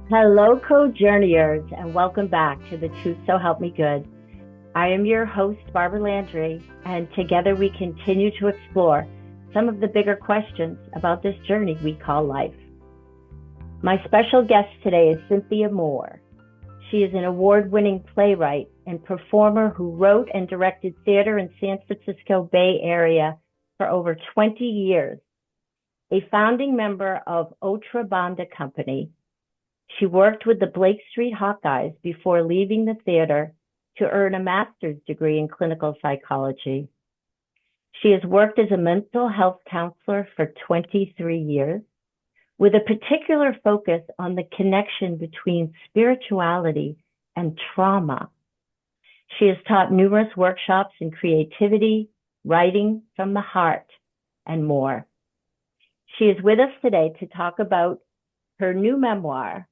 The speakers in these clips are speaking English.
Hello, co-journeyers, and welcome back to the Truth So Help Me Good. I am your host, Barbara Landry, and together we continue to explore some of the bigger questions about this journey we call life. My special guest today is Cynthia Moore. She is an award-winning playwright and performer who wrote and directed theater in San Francisco Bay Area for over 20 years. A founding member of Otrabanda Company, she worked with the Blake Street Hawkeyes before leaving the theater to earn a master's degree in clinical psychology. She has worked as a mental health counselor for 23 years, with a particular focus on the connection between spirituality and trauma. She has taught numerous workshops in creativity, writing from the heart, and more. She is with us today to talk about her new memoir,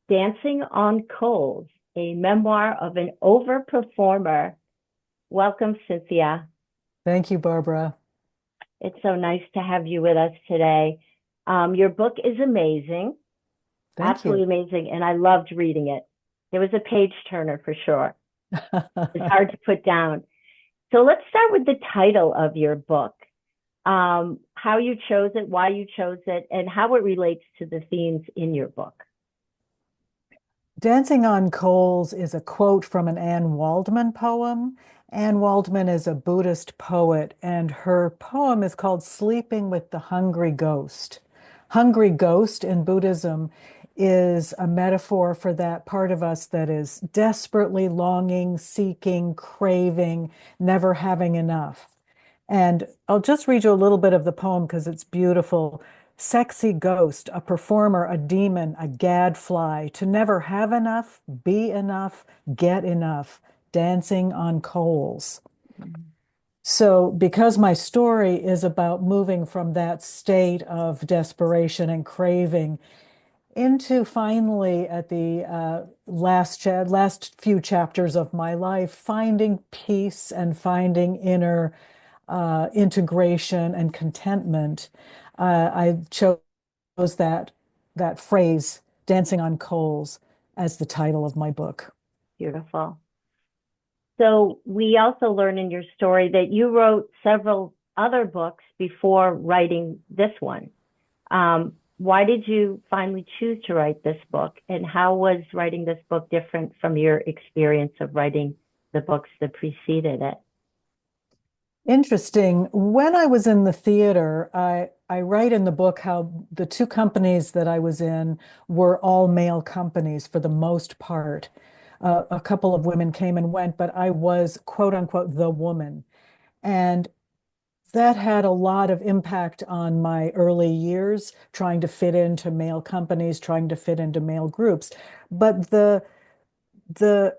Dancing on Coals, a memoir of an overperformer. Welcome, Cynthia. Thank you, Barbara. It's so nice to have you with us today. Your book is amazing, Thank absolutely you. amazing, and I loved reading it. It was a page turner for sure. It's hard to put down. So let's start with the title of your book, how you chose it, why you chose it, and how it relates to the themes in your book. Dancing on Coals is a quote from an Anne Waldman poem. Anne Waldman is a Buddhist poet, and her poem is called Sleeping with the Hungry Ghost. Hungry ghost in Buddhism is a metaphor for that part of us that is desperately longing, seeking, craving, never having enough. And I'll just read you a little bit of the poem because it's beautiful. Sexy ghost, a performer, a demon, a gadfly, to never have enough, be enough, get enough, dancing on coals. So, because my story is about moving from that state of desperation and craving into finally at the last few chapters of my life, finding peace and finding inner integration and contentment, I chose that phrase, "dancing on coals," as the title of my book. Beautiful. So we also learn in your story that you wrote several other books before writing this one. Why did you finally choose to write this book? And how was writing this book different from your experience of writing the books that preceded it? Interesting. When I was in the theater, I write in the book how the two companies that I was in were all male companies for the most part. A couple of women came and went, but I was, quote unquote, the woman. And that had a lot of impact on my early years, trying to fit into male companies, trying to fit into male groups. But the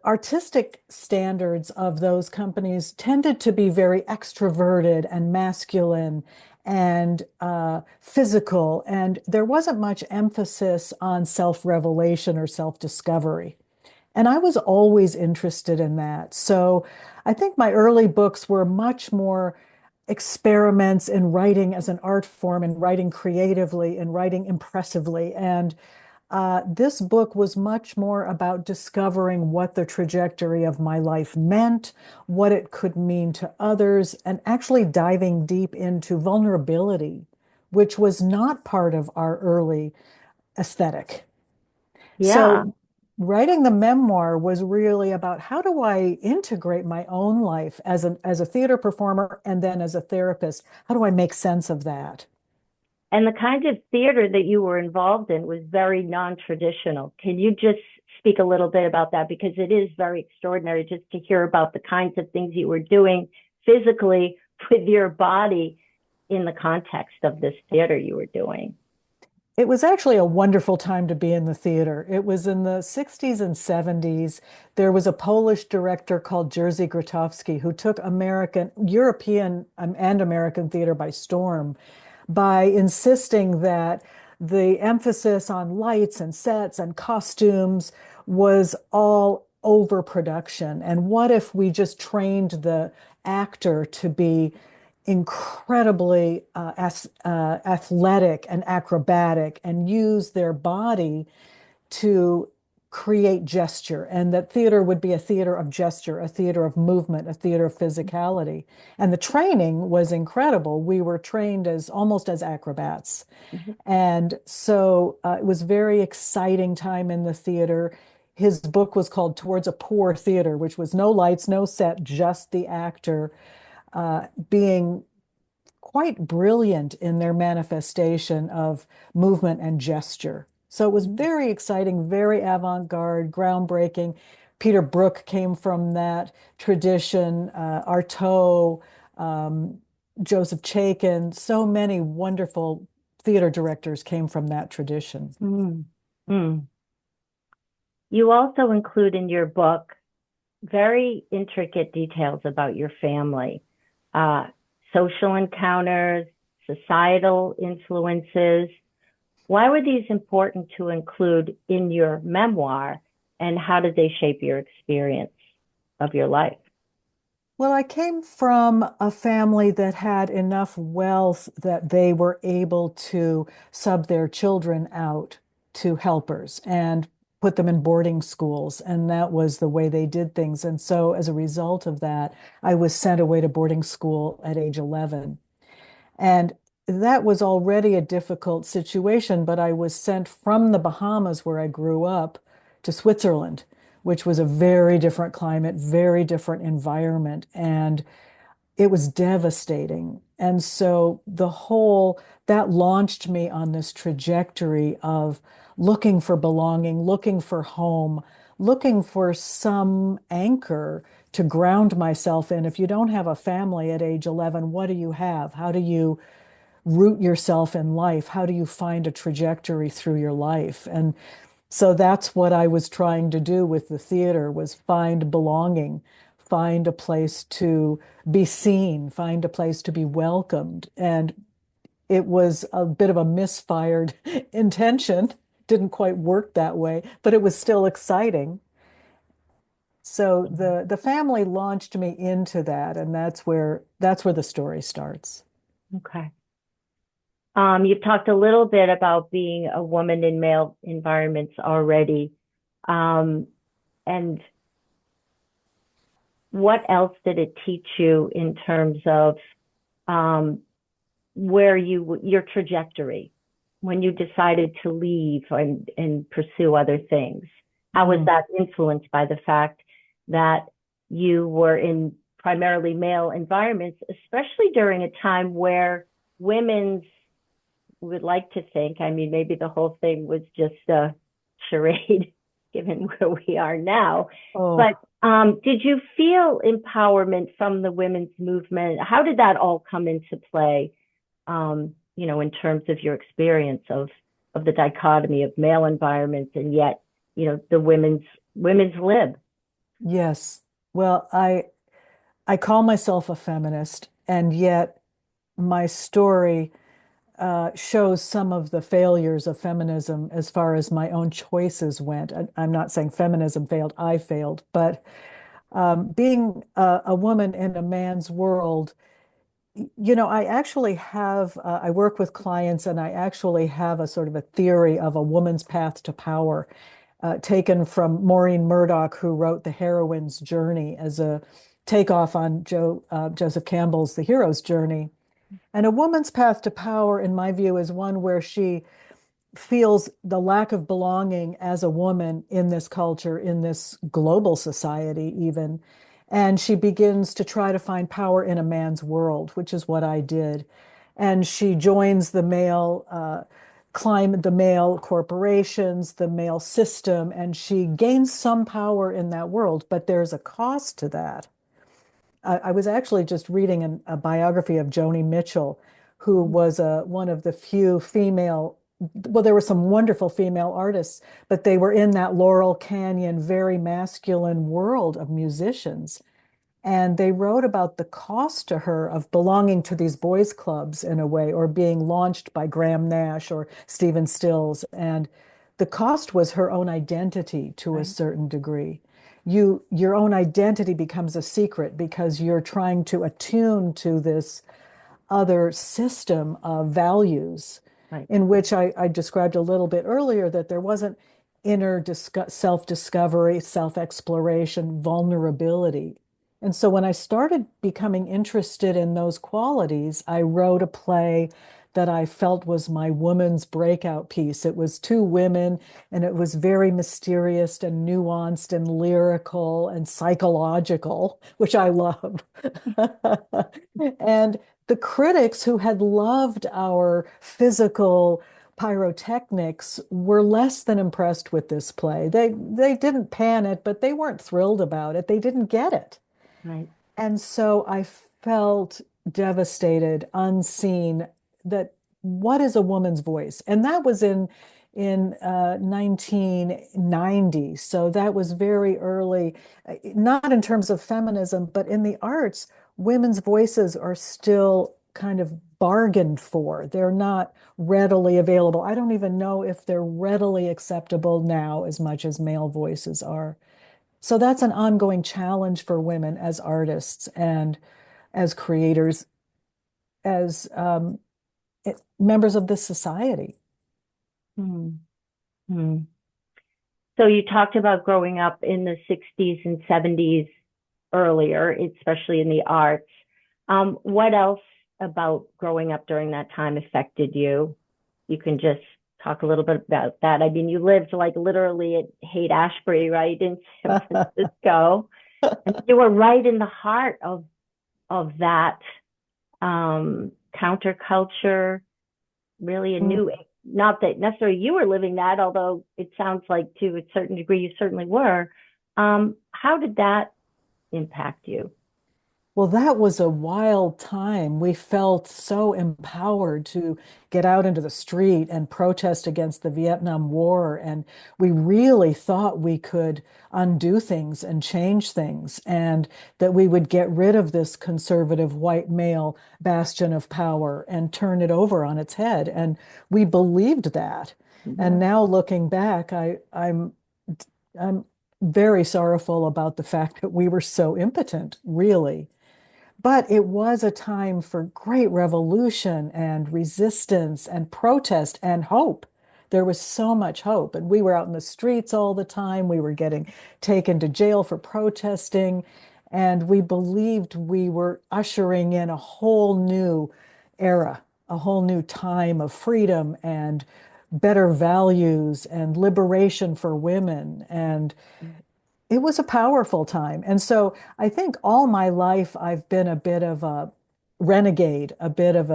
artistic standards of those companies tended to be very extroverted and masculine and physical, and there wasn't much emphasis on self-revelation or self-discovery. And I was always interested in that. So I think my early books were much more experiments in writing as an art form, and writing creatively, and writing impressively. And this book was much more about discovering what the trajectory of my life meant, what it could mean to others, and actually diving deep into vulnerability, which was not part of our early aesthetic. Yeah. So, writing the memoir was really about how do I integrate my own life as a theater performer and then as a therapist? How do I make sense of that? And the kind of theater that you were involved in was very non-traditional. Can you just speak a little bit about that? Because it is very extraordinary just to hear about the kinds of things you were doing physically with your body in the context of this theater you were doing. It was actually a wonderful time to be in the theater. It was in the 60s and 70s. There was a Polish director called Jerzy Grotowski who took European, and American theater by storm by insisting that the emphasis on lights and sets and costumes was all overproduction. And what if we just trained the actor to be incredibly athletic and acrobatic and use their body to create gesture, and that theater would be a theater of gesture, a theater of movement, a theater of physicality. And the training was incredible. We were trained as almost as acrobats. Mhm. And so it was very exciting time in the theater. His book was called Towards a Poor Theater, which was no lights, no set, just the actor being quite brilliant in their manifestation of movement and gesture. So it was Mhm. very exciting, very avant-garde, groundbreaking. Peter Brook came from that tradition, Artaud, um, Joseph Chaikin, so many wonderful theater directors came from that tradition. Mm. Mm. You also include in your book very intricate details about your family, uh, social encounters, societal influences. Why were these important to include in your memoir, and how did they shape your experience of your life? Well, I came from a family that had enough wealth that they were able to sub their children out to helpers and put them in boarding schools. And that was the way they did things. And so, as a result of that, I was sent away to boarding school at age 11. And that was already a difficult situation, but I was sent from the Bahamas, where I grew up, to Switzerland, which was a very different climate, very different environment. And it was devastating. And so that launched me on this trajectory of looking for belonging, looking for home, looking for some anchor to ground myself in. If you don't have a family at age 11, what do you have? How do you root yourself in life? How do you find a trajectory through your life? And so that's what I was trying to do with the theater, was find belonging, find a place to be seen, find a place to be welcomed. And it was a bit of a misfired intention. Didn't quite work that way, but it was still exciting. So the family launched me into that, and that's where the story starts. Okay. You've talked a little bit about being a woman in male environments already. Um, and what else did it teach you in terms of um, your trajectory when you decided to leave and pursue other things? How was Mm. that influenced by the fact that you were in primarily male environments, especially during a time where women's would like to think, I mean, maybe the whole thing was just a charade given where we are now. But Oh, did you feel empowerment from the women's movement? How did that all come into play, in terms of your experience of the dichotomy of male environments and yet, the women's lib? yes. Well, I call myself a feminist, and yet my story shows some of the failures of feminism as far as my own choices went. I'm not saying feminism failed, I failed, but being a woman in a man's world, I actually I work with clients, and I actually have a sort of a theory of a woman's path to power, taken from Maureen Murdoch, who wrote The Heroine's Journey as a takeoff on Joseph Campbell's The Hero's Journey. And a woman's path to power, in my view, is one where she feels the lack of belonging as a woman in this culture, in this global society, even. And she begins to try to find power in a man's world, which is what I did. And she joins the male climate, the male corporations, the male system, and she gains some power in that world, but there's a cost to that. I was actually just reading a biography of Joni Mitchell, who was one of the few female, well, there were some wonderful female artists, but they were in that Laurel Canyon, very masculine world of musicians. And they wrote about the cost to her of belonging to these boys' clubs in a way, or being launched by Graham Nash or Stephen Stills. And the cost was her own identity to a Right. certain degree. Your own identity becomes a secret because you're trying to attune to this other system of values Right. in which I described a little bit earlier that there wasn't inner self-discovery, self-exploration, vulnerability. And so when I started becoming interested in those qualities, I wrote a play that I felt was my woman's breakout piece. It was two women, and it was very mysterious and nuanced and lyrical and psychological, which I love. And the critics who had loved our physical pyrotechnics were less than impressed with this play. They didn't pan it, but they weren't thrilled about it. They didn't get it. Right. And so I felt devastated, unseen, that what is a woman's voice? And that was in 1990. So that was very early, not in terms of feminism, but in the arts, women's voices are still kind of bargained for. They're not readily available. I don't even know if they're readily acceptable now as much as male voices are. So that's an ongoing challenge for women as artists and as creators, as members of this society. Hmm. Hmm. So you talked about growing up in the 60s and 70s earlier, especially in the arts. What else about growing up during that time affected you? You can just talk a little bit about that. I mean, you lived like literally at Haight-Ashbury, right, in San Francisco, and you were right in the heart of that counterculture, really a new, not that necessarily you were living that, although it sounds like to a certain degree you certainly were. How did that impact you? Well, that was a wild time. We felt so empowered to get out into the street and protest against the Vietnam War. And we really thought we could undo things and change things, and that we would get rid of this conservative white male bastion of power and turn it over on its head. And we believed that. And Yeah. now looking back, I'm very sorrowful about the fact that we were so impotent, really. But it was a time for great revolution and resistance and protest and hope. There was so much hope. And we were out in the streets all the time. We were getting taken to jail for protesting. And we believed we were ushering in a whole new era, a whole new time of freedom and better values and liberation for women. And it was a powerful time. And so I think all my life I've been a bit of a renegade, a bit of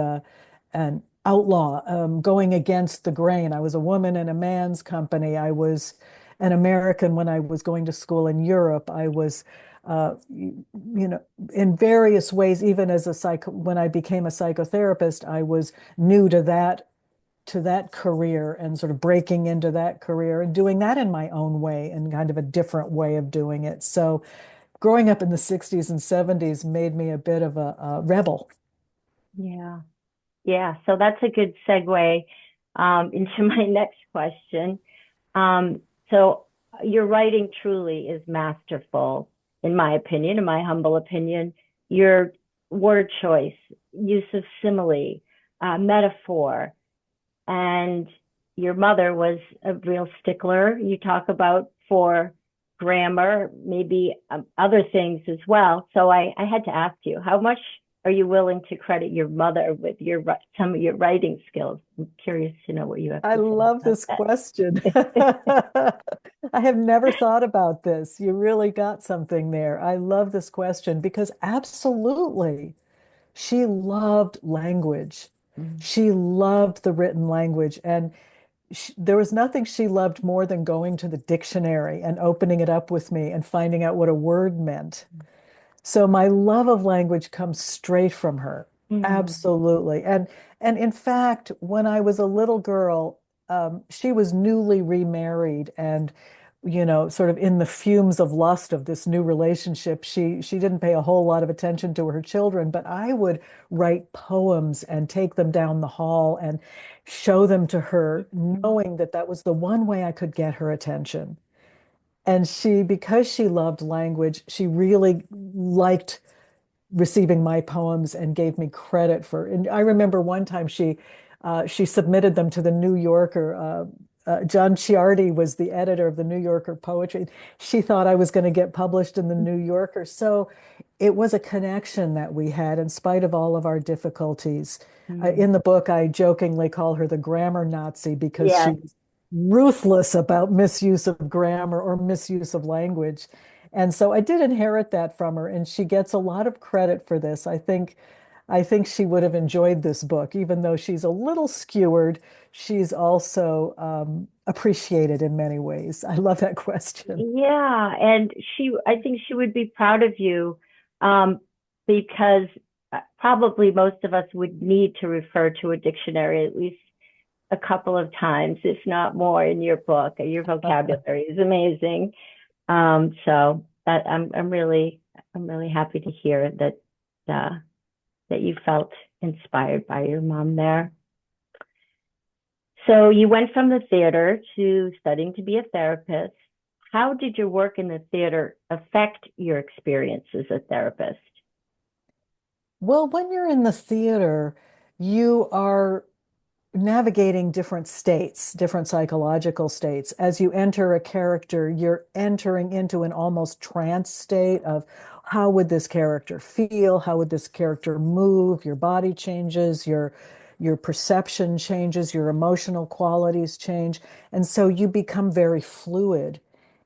an outlaw, going against the grain. I was a woman in a man's company. I was an American when I was going to school in Europe. I was, in various ways, even as a when I became a psychotherapist, I was new to that career and sort of breaking into that career and doing that in my own way and kind of a different way of doing it. So growing up in the 60s and 70s made me a bit of a rebel. Yeah. Yeah. So that's a good segue into my next question. So your writing truly is masterful, in my opinion, in my humble opinion. Your word choice, use of simile, metaphor, and your mother was a real stickler. You talk about for grammar, maybe other things as well. So I had to ask you, how much are you willing to credit your mother with some of your writing skills? I'm curious to know what you have I to say love about this that. question. I have never thought about this. You really got something there. I love this question because absolutely, she loved language. Mm. She loved the written language. And there was nothing she loved more than going to the dictionary and opening it up with me and finding out what a word meant. So my love of language comes straight from her. Mm. Absolutely. And in fact, when I was a little girl, she was newly remarried and sort of in the fumes of lust of this new relationship, she didn't pay a whole lot of attention to her children, but I would write poems and take them down the hall and show them to her, knowing that that was the one way I could get her attention. And because she loved language, she really liked receiving my poems and gave me credit for. And I remember one time she submitted them to the New Yorker. John Ciardi was the editor of the New Yorker poetry. She thought I was going to get published in the New Yorker. So it was a connection that we had in spite of all of our difficulties. Mm. In the book, I jokingly call her the grammar Nazi because Yeah. she's ruthless about misuse of grammar or misuse of language. And so I did inherit that from her, and she gets a lot of credit for this. I think she would have enjoyed this book, even though she's a little skewered. She's also appreciated in many ways. I love that question. Yeah, and I think she would be proud of you, um, because probably most of us would need to refer to a dictionary at least a couple of times, if not more, in your book. Your vocabulary is amazing. So that I'm really happy to hear uh, that you felt inspired by your mom there. So you went from the theater to studying to be a therapist. How did your work in the theater affect your experience as a therapist? Well, when you're in the theater, you are navigating different states, different psychological states. As you enter a character, you're entering into an almost trance state of how would this character feel? How would this character move? Your body changes, your perception changes, your emotional qualities change. And so you become very fluid.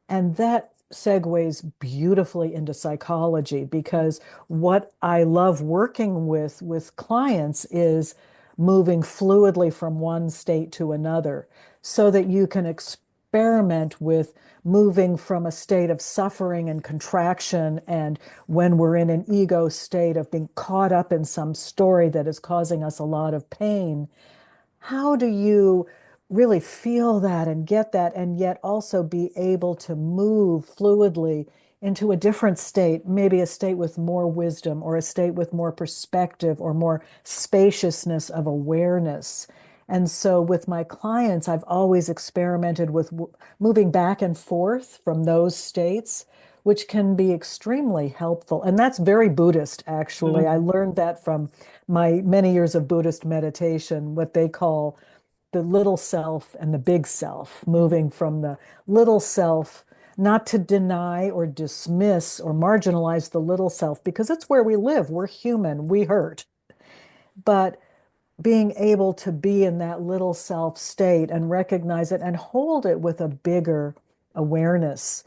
And that segues beautifully into psychology because what I love working with clients is moving fluidly from one state to another so that you can experiment with moving from a state of suffering and contraction. And when we're in an ego state of being caught up in some story that is causing us a lot of pain, how do you really feel that and get that, and yet also be able to move fluidly into a different state, maybe a state with more wisdom or a state with more perspective or more spaciousness of awareness? And so with my clients, I've always experimented with moving back and forth from those states, which can be extremely helpful. And that's very Buddhist, actually. I Mm. learned that from my many years of Buddhist meditation, what they call the little self and the big self, moving from the little self, not to deny or dismiss or marginalize the little self, because it's where we live. We're human, we hurt. But being able to be in that little self state and recognize it and hold it with a bigger awareness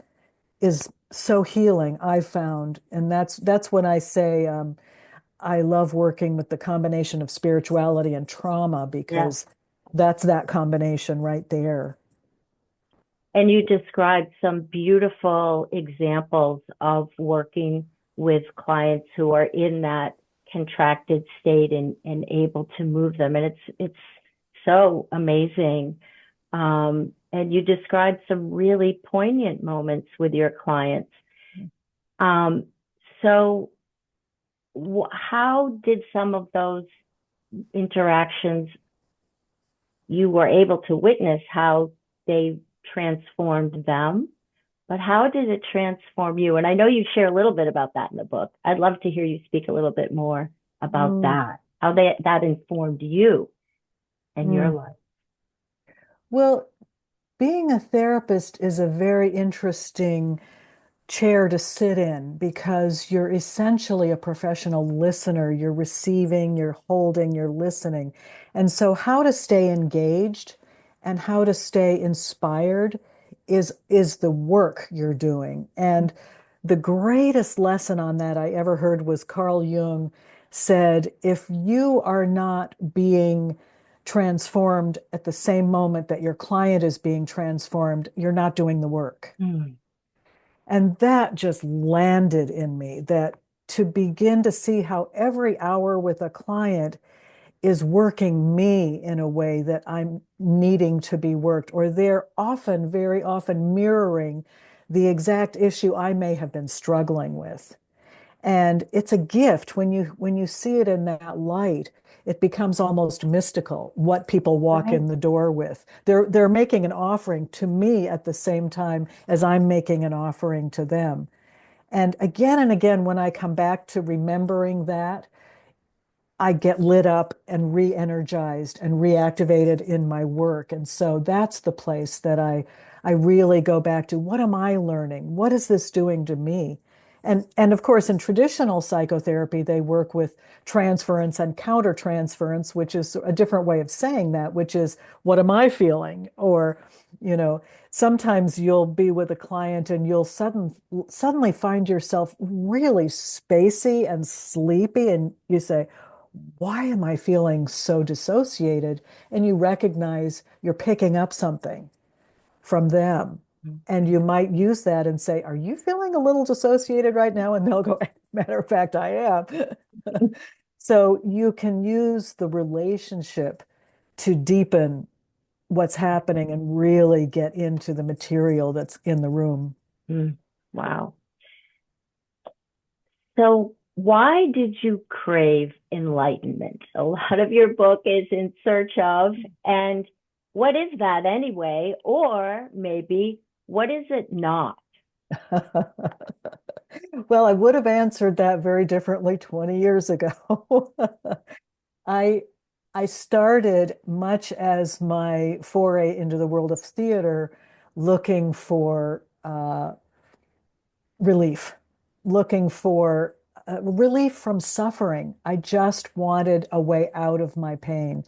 is so healing, I've found. And that's when I say I love working with the combination of spirituality and trauma Yeah. because that's that combination right there. And you described some beautiful examples of working with clients who are in that contracted state and able to move them. And it's so amazing. And you described some really poignant moments with your clients. Um, so how did some of those interactions you were able to witness how they transformed them, but how did it transform you? And I know you share a little bit about that in the book. I'd love to hear you speak a little bit more about Mm, that, how that informed you and your mm. life. Well, being a therapist is a very interesting chair to sit in because you're essentially a professional listener. You're receiving, you're holding, you're listening. And so how to stay engaged and how to stay inspired is the work you're doing. And the greatest lesson on that I ever heard was Carl Jung said, if you are not being transformed at the same moment that your client is being transformed, you're not doing the work. Mm. And that just landed in me that to begin to see how every hour with a client is working me in a way that I'm needing to be worked, or they're often, very often mirroring the exact issue I may have been struggling with. And it's a gift when you see it in that light. It becomes almost mystical what people walk Right. in the door with. They're making an offering to me at the same time as I'm making an offering to them. And again, when I come back to remembering that, I get lit up and re-energized and reactivated in my work. And so that's the place that I really go back to. What am I learning? What is this doing to me? And of course, in traditional psychotherapy, they work with transference and countertransference, which is a different way of saying that, which is, what am I feeling? Or, you know, sometimes you'll be with a client and you'll suddenly find yourself really spacey and sleepy, and you say, why am I feeling so dissociated? And you recognize you're picking up something from them. And you might use that and say, are you feeling a little dissociated right now? And they'll go, matter of fact, I am. So you can use the relationship to deepen what's happening and really get into the material that's in the room. Wow. So why did you crave enlightenment? A lot of your book is in search of, and what is that anyway? Or maybe, what is it not? Well, I would have answered that very differently 20 years ago. I I started much as my foray into the world of theater looking for relief, looking for relief from suffering. I just wanted a way out of my pain.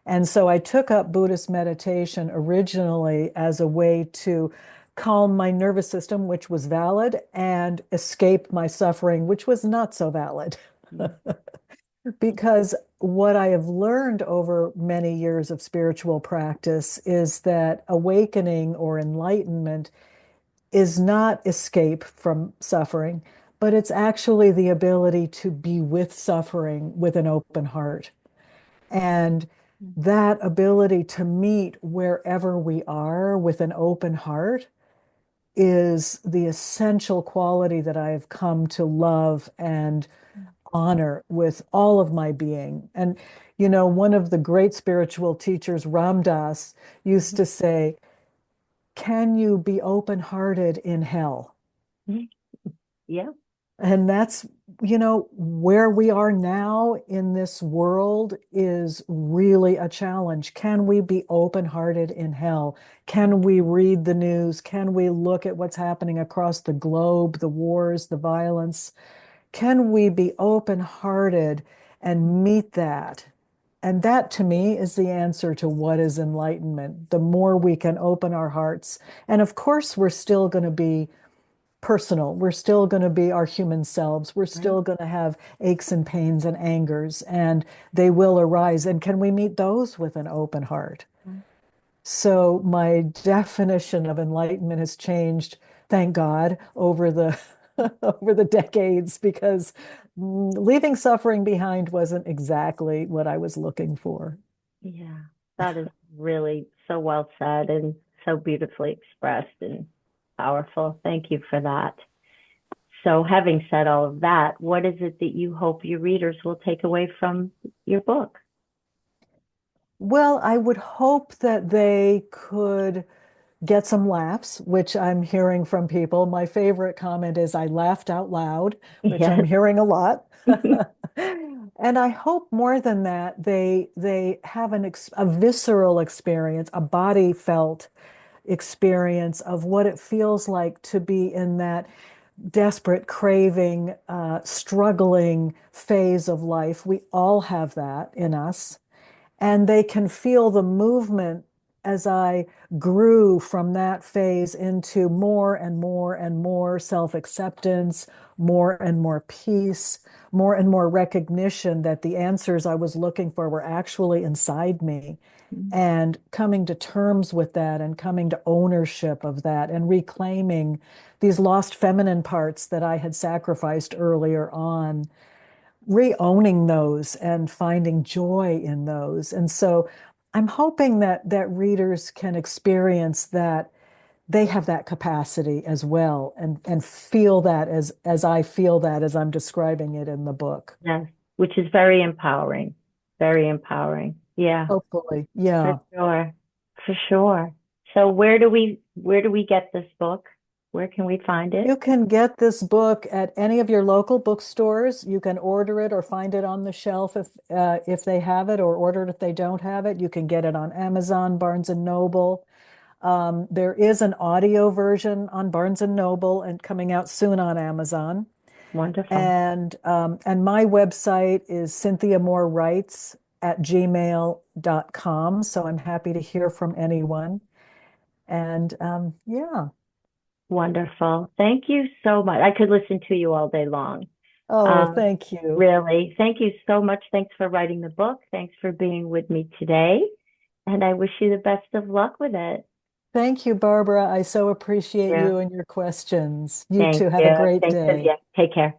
And so I took up Buddhist meditation originally as a way to calm my nervous system, which was valid, and escape my suffering, which was not so valid. Because what I have learned over many years of spiritual practice is that awakening or enlightenment is not escape from suffering, but it's actually the ability to be with suffering with an open heart. And that ability to meet wherever we are with an open heart is the essential quality that I have come to love and honor with all of my being. And, you know, one of the great spiritual teachers, Ram Dass, used to say, can you be open-hearted in hell? Yeah. And that's, you know, where we are now in this world is really a challenge. Can we be open-hearted in hell? Can we read the news? Can we look at what's happening across the globe, the wars, the violence? Can we be open-hearted and meet that? And that to me is the answer to what is enlightenment. The more we can open our hearts. And of course, we're still going to be personal. We're still going to be our human selves. We're still going to have aches and pains and angers, and they will arise. And can we meet those with an open heart? So my definition of enlightenment has changed, thank God, over the over the decades, because leaving suffering behind wasn't exactly what I was looking for. Yeah, that is really so well said and so beautifully expressed and powerful. Thank you for that. So, having said all of that, what is it that you hope your readers will take away from your book? Well, I would hope that they could get some laughs, which I'm hearing from people. My favorite comment is, I laughed out loud, which I'm Yes. hearing a lot. And I hope more than that, they have a visceral experience, a body felt experience of what it feels like to be in that desperate, craving, struggling phase of life. We all have that in us. And they can feel the movement as I grew from that phase into more and more and more self-acceptance, more and more peace, more and more recognition that the answers I was looking for were actually inside me. And coming to terms with that and coming to ownership of that and reclaiming these lost feminine parts that I had sacrificed earlier on, re-owning those and finding joy in those. And so I'm hoping that readers can experience that they have that capacity as well, and feel that as I feel that as I'm describing it in the book. Yes, which is very empowering. Very empowering. Yeah, Hopefully. for Yeah. sure. For sure. So where do we get this book? Where can we find it? You can get this book at any of your local bookstores. You can order it or find it on the shelf if they have it, or order it if they don't have it. You can get it on Amazon, Barnes and Noble. There is an audio version on Barnes and Noble and coming out soon on Amazon. Wonderful. And my website is cynthiamorewrites@gmail.com. So I'm happy to hear from anyone. And yeah. Wonderful. Thank you so much. I could listen to you all day long. Oh, Um, thank you. really. Thank you so much. Thanks for writing the book. Thanks for being with me today. And I wish you the best of luck with it. Thank you, Barbara. I so appreciate Yeah. you and your questions. You Thank too. Have a you. great Thanks, day. Cynthia. Take care.